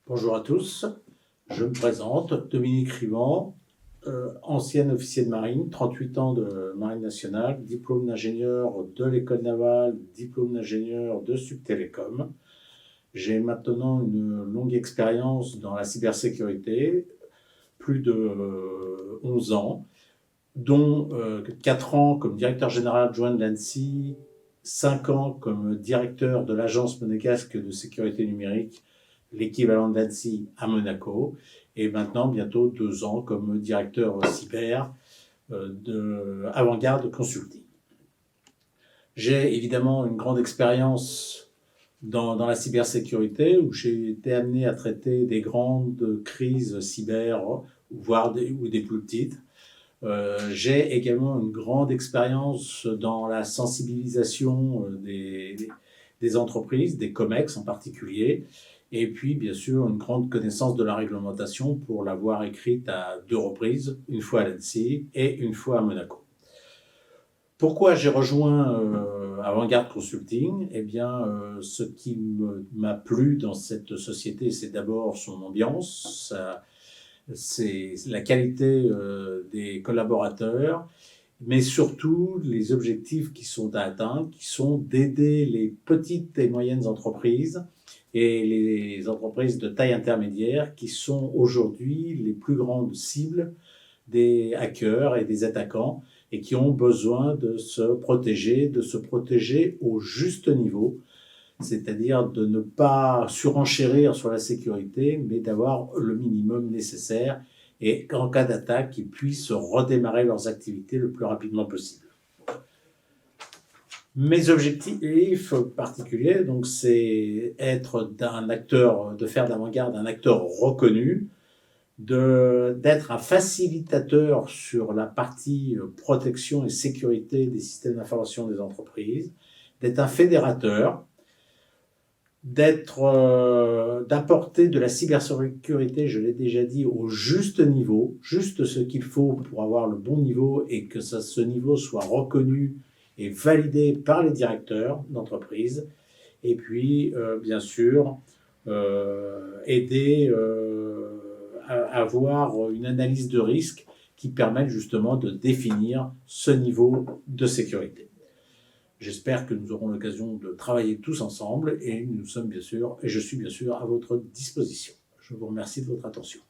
Bonjour à tous, je me présente, Dominique Rivand, ancien officier de marine, 38 ans de marine nationale, diplôme d'ingénieur de l'école navale, diplôme d'ingénieur de Subtélécom. J'ai maintenant une longue expérience dans la cybersécurité, plus de 11 ans, dont 4 ans comme directeur général adjoint de l'ANSSI, 5 ans comme directeur de l'Agence monégasque de sécurité numérique, l'équivalent de l'ANSSI à Monaco, et maintenant bientôt 2 ans comme directeur cyber de Avant-Garde Consulting. J'ai évidemment une grande expérience dans la cybersécurité, où j'ai été amené à traiter des grandes crises cyber, voire des plus petites. J'ai également une grande expérience dans la sensibilisation des entreprises, des COMEX en particulier, et puis bien sûr une grande connaissance de la réglementation pour l'avoir écrite à 2 reprises, une fois à l'ANSSI et une fois à Monaco. Pourquoi j'ai rejoint Avant-Garde Consulting? Eh bien, ce qui m'a plu dans cette société, c'est d'abord son ambiance, c'est la qualité des collaborateurs, mais surtout les objectifs qui sont à atteindre, qui sont d'aider les petites et moyennes entreprises et les entreprises de taille intermédiaire, qui sont aujourd'hui les plus grandes cibles des hackers et des attaquants, et qui ont besoin de se protéger au juste niveau, c'est-à-dire de ne pas surenchérir sur la sécurité, mais d'avoir le minimum nécessaire, et qu'en cas d'attaque, ils puissent redémarrer leurs activités le plus rapidement possible. Mes objectifs particuliers, donc, c'est de faire d'Avant-Garde un acteur reconnu, d'être un facilitateur sur la partie protection et sécurité des systèmes d'information des entreprises, d'être un fédérateur, d'apporter de la cybersécurité, je l'ai déjà dit, au juste niveau, juste ce qu'il faut pour avoir le bon niveau, et que ce niveau soit reconnu et validé par les directeurs d'entreprise. Et puis, bien sûr, aider à avoir une analyse de risque qui permette justement de définir ce niveau de sécurité. J'espère que nous aurons l'occasion de travailler tous ensemble, et je suis bien sûr à votre disposition. Je vous remercie de votre attention.